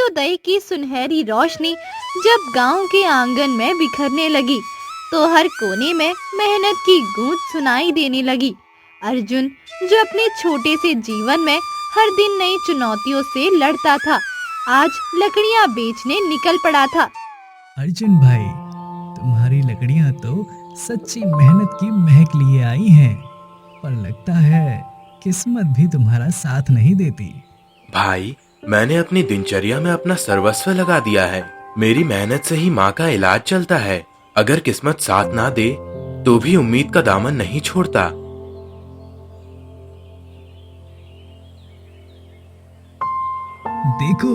सूर्योदय की सुनहरी रोशनी जब गांव के आंगन में बिखरने लगी तो हर कोने में मेहनत की गूंज सुनाई देने लगी। अर्जुन, जो अपने छोटे से जीवन में हर दिन नई चुनौतियों से लड़ता था, आज लकड़ियां बेचने निकल पड़ा था। अर्जुन भाई, तुम्हारी लकड़ियां तो सच्ची मेहनत की महक लिए आई हैं, पर लगता है किस्मत भी तुम्हारा साथ नहीं देती। भाई, मैंने अपनी दिनचर्या में अपना सर्वस्व लगा दिया है। मेरी मेहनत से ही माँ का इलाज चलता है। अगर किस्मत साथ ना दे तो भी उम्मीद का दामन नहीं छोड़ता। देखो,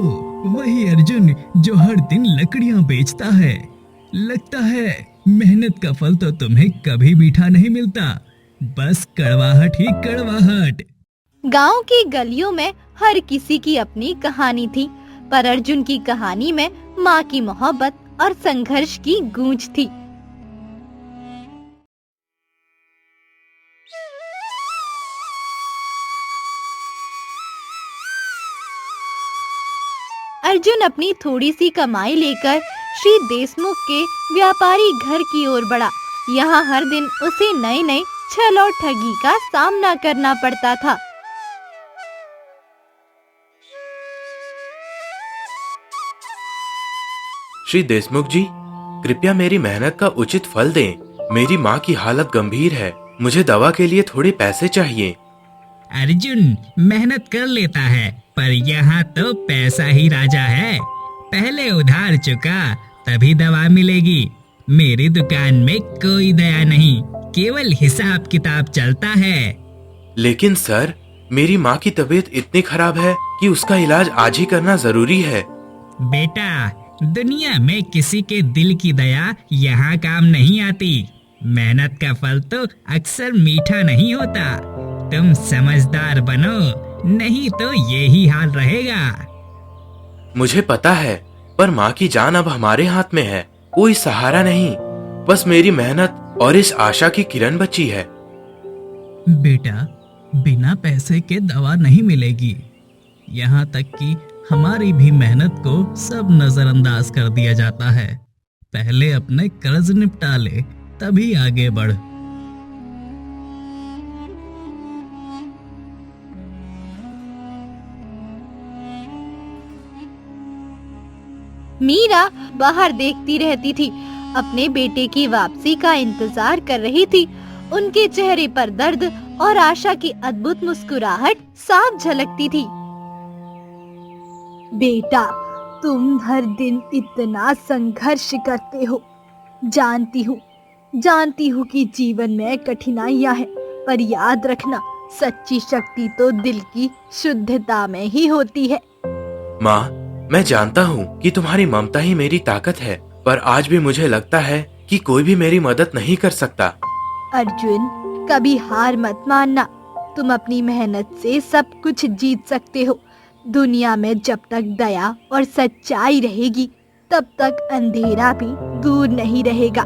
वही अर्जुन जो हर दिन लकड़ियां बेचता है। लगता है मेहनत का फल तो तुम्हें कभी मीठा नहीं मिलता, बस कड़वाहट ही कड़वाहट। गांव की गलियों में हर किसी की अपनी कहानी थी, पर अर्जुन की कहानी में माँ की मोहब्बत और संघर्ष की गूंज थी। अर्जुन अपनी थोड़ी सी कमाई लेकर श्री देशमुख के व्यापारी घर की ओर बढ़ा। यहाँ हर दिन उसे नए नए छल और ठगी का सामना करना पड़ता था। श्री देशमुख जी, कृपया मेरी मेहनत का उचित फल दें। मेरी माँ की हालत गंभीर है। मुझे दवा के लिए थोड़े पैसे चाहिए। अर्जुन मेहनत कर लेता है, पर यहाँ तो पैसा ही राजा है। पहले उधार चुका, तभी दवा मिलेगी। मेरी दुकान में कोई दया नहीं, केवल हिसाब किताब चलता है। लेकिन सर, मेरी माँ की तबीयत इतनी खराब है कि उसका इलाज आज ही करना जरूरी है। बेटा, दुनिया में किसी के दिल की दया यहाँ काम नहीं आती। मेहनत का फल तो अक्सर मीठा नहीं होता। तुम समझदार बनो, नहीं तो यही हाल रहेगा। मुझे पता है, पर माँ की जान अब हमारे हाथ में है। कोई सहारा नहीं, बस मेरी मेहनत और इस आशा की किरण बची है। बेटा, बिना पैसे के दवा नहीं मिलेगी। यहाँ तक कि हमारी भी मेहनत को सब नजरअंदाज कर दिया जाता है। पहले अपने कर्ज निपटा ले, तभी आगे बढ़। मीरा बाहर देखती रहती थी, अपने बेटे की वापसी का इंतजार कर रही थी। उनके चेहरे पर दर्द और आशा की अद्भुत मुस्कुराहट साफ झलकती थी। बेटा, तुम हर दिन इतना संघर्ष करते हो। जानती हूँ कि जीवन में कठिनाइयाँ हैं, पर याद रखना, सच्ची शक्ति तो दिल की शुद्धता में ही होती है। माँ, मैं जानता हूँ कि तुम्हारी ममता ही मेरी ताकत है, पर आज भी मुझे लगता है कि कोई भी मेरी मदद नहीं कर सकता। अर्जुन, कभी हार मत मानना। तुम अपनी मेहनत से सब कुछ जीत सकते हो। दुनिया में जब तक दया और सच्चाई रहेगी, तब तक अंधेरा भी दूर नहीं रहेगा।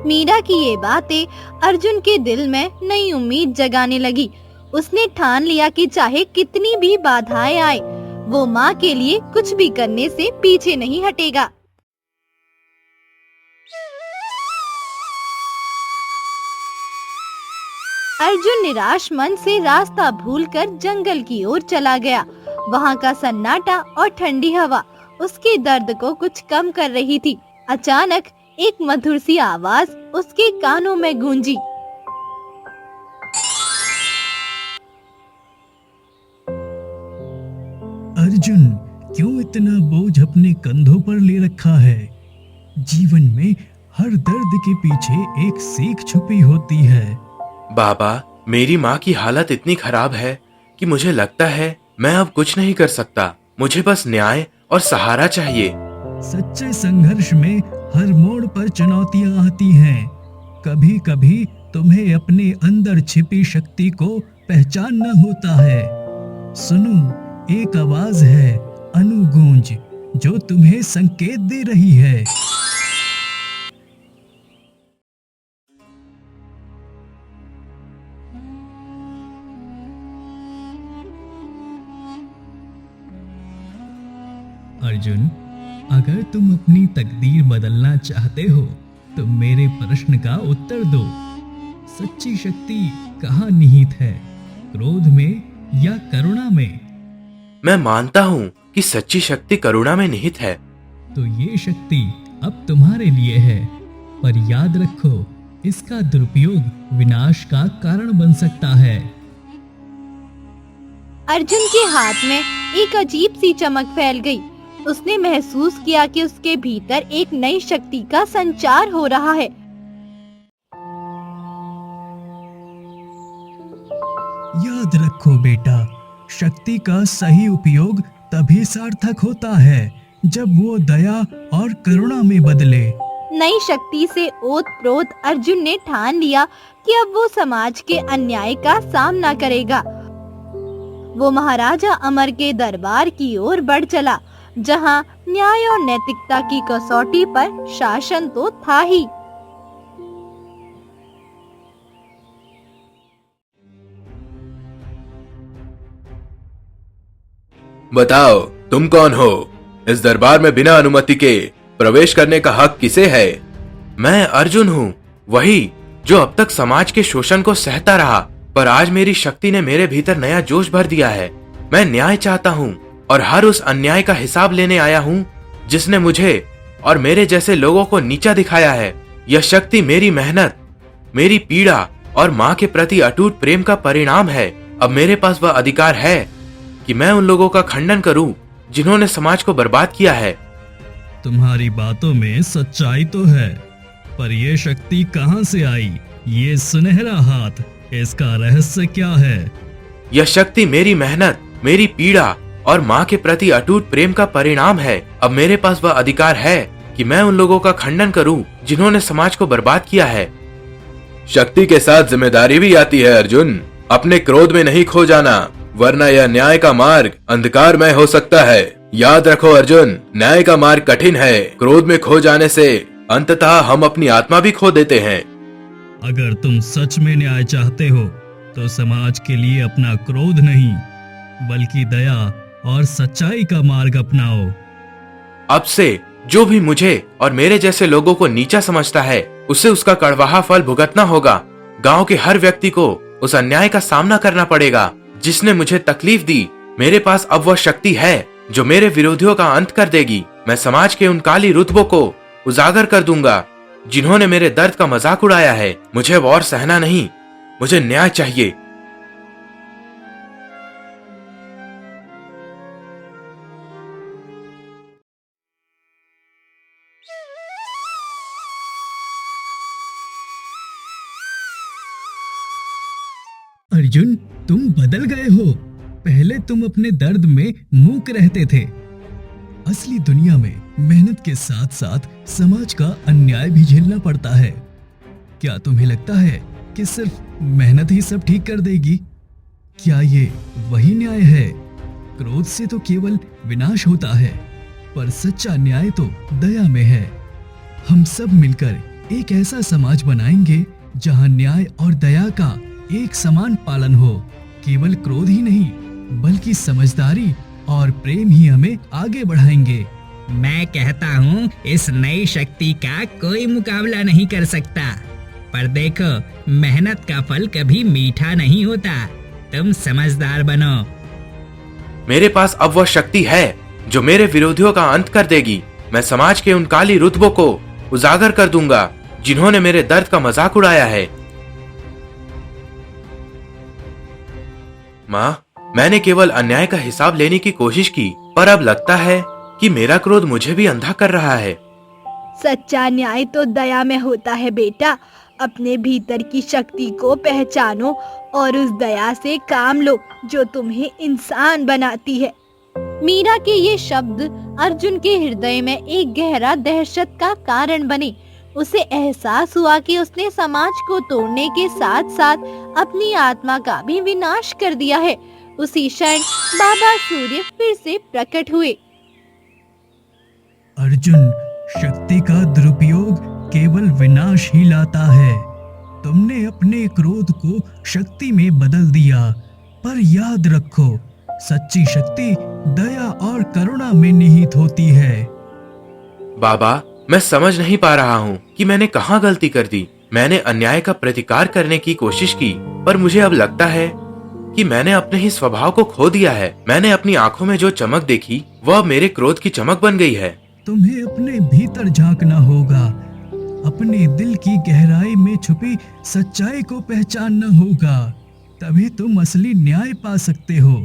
मीरा की ये बातें अर्जुन के दिल में नई उम्मीद जगाने लगी। उसने ठान लिया कि चाहे कितनी भी बाधाएं आए, वो माँ के लिए कुछ भी करने से पीछे नहीं हटेगा। अर्जुन निराश मन से रास्ता भूलकर जंगल की ओर चला गया। वहाँ का सन्नाटा और ठंडी हवा उसके दर्द को कुछ कम कर रही थी। अचानक एक मधुर सी आवाज उसके कानों में गूंजी। अर्जुन, क्यों इतना बोझ अपने कंधों पर ले रखा है? जीवन में हर दर्द के पीछे एक सीख छुपी होती है। बाबा, मेरी माँ की हालत इतनी खराब है कि मुझे लगता है मैं अब कुछ नहीं कर सकता। मुझे बस न्याय और सहारा चाहिए। सच्चे संघर्ष में हर मोड़ पर चुनौतियां आती हैं। कभी कभी तुम्हें अपने अंदर छिपी शक्ति को पहचानना होता है। सुनो, एक आवाज है, अनुगूंज, जो तुम्हें संकेत दे रही है। अर्जुन, अगर तुम अपनी तकदीर बदलना चाहते हो तो मेरे प्रश्न का उत्तर दो। सच्ची शक्ति कहाँ निहित है, क्रोध में या करुणा में? मैं मानता हूँ कि सच्ची शक्ति करुणा में निहित है। तो ये शक्ति अब तुम्हारे लिए है, पर याद रखो इसका दुरुपयोग विनाश का कारण बन सकता है। अर्जुन के हाथ में एक अजीब सी चमक फैल गई। उसने महसूस किया कि उसके भीतर एक नई शक्ति का संचार हो रहा है। याद रखो बेटा, शक्ति का सही उपयोग तभी सार्थक होता है जब वो दया और करुणा में बदले। नई शक्ति से ओत-प्रोत अर्जुन ने ठान लिया कि अब वो समाज के अन्याय का सामना करेगा। वो महाराजा अमर के दरबार की ओर बढ़ चला, जहां न्याय और नैतिकता की कसौटी पर शासन तो था ही। बताओ, तुम कौन हो? इस दरबार में बिना अनुमति के प्रवेश करने का हक किसे है? मैं अर्जुन हूँ, वही जो अब तक समाज के शोषण को सहता रहा, पर आज मेरी शक्ति ने मेरे भीतर नया जोश भर दिया है। मैं न्याय चाहता हूँ और हर उस अन्याय का हिसाब लेने आया हूँ जिसने मुझे और मेरे जैसे लोगों को नीचा दिखाया है। यह शक्ति मेरी मेहनत, मेरी पीड़ा और माँ के प्रति अटूट प्रेम का परिणाम है। अब मेरे पास वह अधिकार है कि मैं उन लोगों का खंडन करूं जिन्होंने समाज को बर्बाद किया है। तुम्हारी बातों में सच्चाई तो है, पर यह शक्ति कहाँ से आई? ये सुनहरा हाथ, इसका रहस्य क्या है? यह शक्ति मेरी मेहनत, मेरी पीड़ा और माँ के प्रति अटूट प्रेम का परिणाम है। अब मेरे पास वह अधिकार है कि मैं उन लोगों का खंडन करूं जिन्होंने समाज को बर्बाद किया है। शक्ति के साथ जिम्मेदारी भी आती है अर्जुन। अपने क्रोध में नहीं खो जाना, वरना यह न्याय का मार्ग अंधकारमय हो सकता है। याद रखो अर्जुन, न्याय का मार्ग कठिन है। क्रोध में खो जाने से अंततः हम अपनी आत्मा भी खो देते हैं। अगर तुम सच में न्याय चाहते हो तो समाज के लिए अपना क्रोध नहीं, बल्कि दया और सच्चाई का मार्ग अपनाओ। अब से जो भी मुझे और मेरे जैसे लोगों को नीचा समझता है, उसे उसका कड़वाहा फल भुगतना होगा। गांव के हर व्यक्ति को उस अन्याय का सामना करना पड़ेगा जिसने मुझे तकलीफ दी। मेरे पास अब वह शक्ति है जो मेरे विरोधियों का अंत कर देगी। मैं समाज के उन काली रुतबों को उजागर कर दूंगा जिन्होंने मेरे दर्द का मजाक उड़ाया है। मुझे और सहना नहीं, मुझे न्याय चाहिए। अर्जुन, तुम बदल गए हो। पहले तुम अपने दर्द में मूक रहते थे। असली दुनिया में मेहनत के साथ साथ समाज का अन्याय भी झेलना पड़ता है। क्या तुम्हें लगता है कि सिर्फ मेहनत ही सब ठीक कर देगी? क्या ये वही न्याय है? क्रोध से तो केवल विनाश होता है, पर सच्चा न्याय तो दया में है। हम सब मिलकर एक ऐसा समाज बनाएंगे जहां न्याय और दया का एक समान पालन हो। केवल क्रोध ही नहीं, बल्कि समझदारी और प्रेम ही हमें आगे बढ़ाएंगे। मैं कहता हूँ इस नई शक्ति का कोई मुकाबला नहीं कर सकता। पर देखो, मेहनत का फल कभी मीठा नहीं होता। तुम समझदार बनो। मेरे पास अब वह शक्ति है जो मेरे विरोधियों का अंत कर देगी। मैं समाज के उन काली रुतबों को उजागर कर दूंगा जिन्होंने मेरे दर्द का मजाक उड़ाया है। माँ, मैंने केवल अन्याय का हिसाब लेने की कोशिश की, पर अब लगता है कि मेरा क्रोध मुझे भी अंधा कर रहा है। सच्चा न्याय तो दया में होता है बेटा। अपने भीतर की शक्ति को पहचानो और उस दया से काम लो जो तुम्हें इंसान बनाती है। मीरा के ये शब्द अर्जुन के हृदय में एक गहरा दहशत का कारण बने। उसे एहसास हुआ कि उसने समाज को तोड़ने के साथ साथ अपनी आत्मा का भी विनाश कर दिया है। उसी क्षण बाबा सूर्य फिर से प्रकट हुए। अर्जुन, शक्ति का दुरुपयोग केवल विनाश ही लाता है। तुमने अपने क्रोध को शक्ति में बदल दिया, पर याद रखो, सच्ची शक्ति दया और करुणा में निहित होती है। बाबा, मैं समझ नहीं पा रहा हूँ कि मैंने कहाँ गलती कर दी। मैंने अन्याय का प्रतिकार करने की कोशिश की, पर मुझे अब लगता है कि मैंने अपने ही स्वभाव को खो दिया है। मैंने अपनी आंखों में जो चमक देखी वह अब मेरे क्रोध की चमक बन गई है। तुम्हें अपने भीतर झांकना होगा, अपने दिल की गहराई में छुपी सच्चाई को पहचानना होगा, तभी तुम असली न्याय पा सकते हो।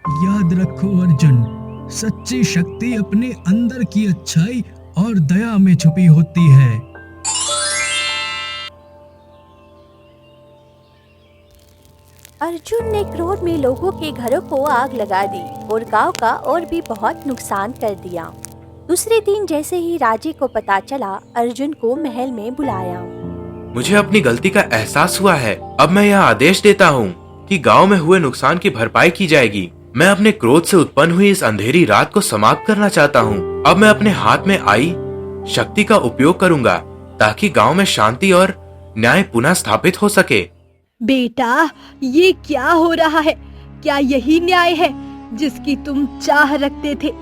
याद रखो अर्जुन, सच्ची शक्ति अपने अंदर की अच्छाई और दया में छुपी होती है। अर्जुन ने क्रोध में लोगों के घरों को आग लगा दी और गांव का और भी बहुत नुकसान कर दिया। दूसरे दिन जैसे ही राजे को पता चला, अर्जुन को महल में बुलाया। मुझे अपनी गलती का एहसास हुआ है। अब मैं यह आदेश देता हूँ कि गांव में हुए नुकसान की भरपाई की जाएगी। मैं अपने क्रोध से उत्पन्न हुई इस अंधेरी रात को समाप्त करना चाहता हूँ। अब मैं अपने हाथ में आई शक्ति का उपयोग करूंगा ताकि गांव में शांति और न्याय पुनः स्थापित हो सके। बेटा, ये क्या हो रहा है? क्या यही न्याय है जिसकी तुम चाह रखते थे?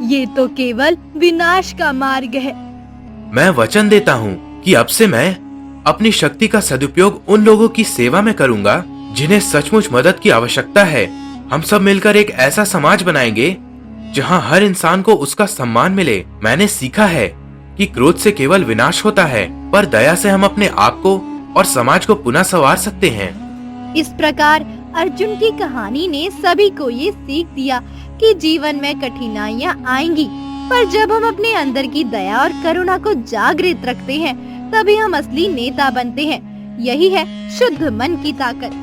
ये तो केवल विनाश का मार्ग है। मैं वचन देता हूँ कि अब से मैं अपनी शक्ति का सदुपयोग उन लोगों की सेवा में करूंगा जिन्हें सचमुच मदद की आवश्यकता है। हम सब मिलकर एक ऐसा समाज बनाएंगे जहाँ हर इंसान को उसका सम्मान मिले। मैंने सीखा है कि क्रोध से केवल विनाश होता है, पर दया से हम अपने आप को और समाज को पुनः संवार सकते हैं। इस प्रकार अर्जुन की कहानी ने सभी को ये सीख दिया कि जीवन में कठिनाइयाँ आएंगी, पर जब हम अपने अंदर की दया और करुणा को जागृत रखते हैं, तभी हम असली नेता बनते हैं। यही है शुद्ध मन की ताकत।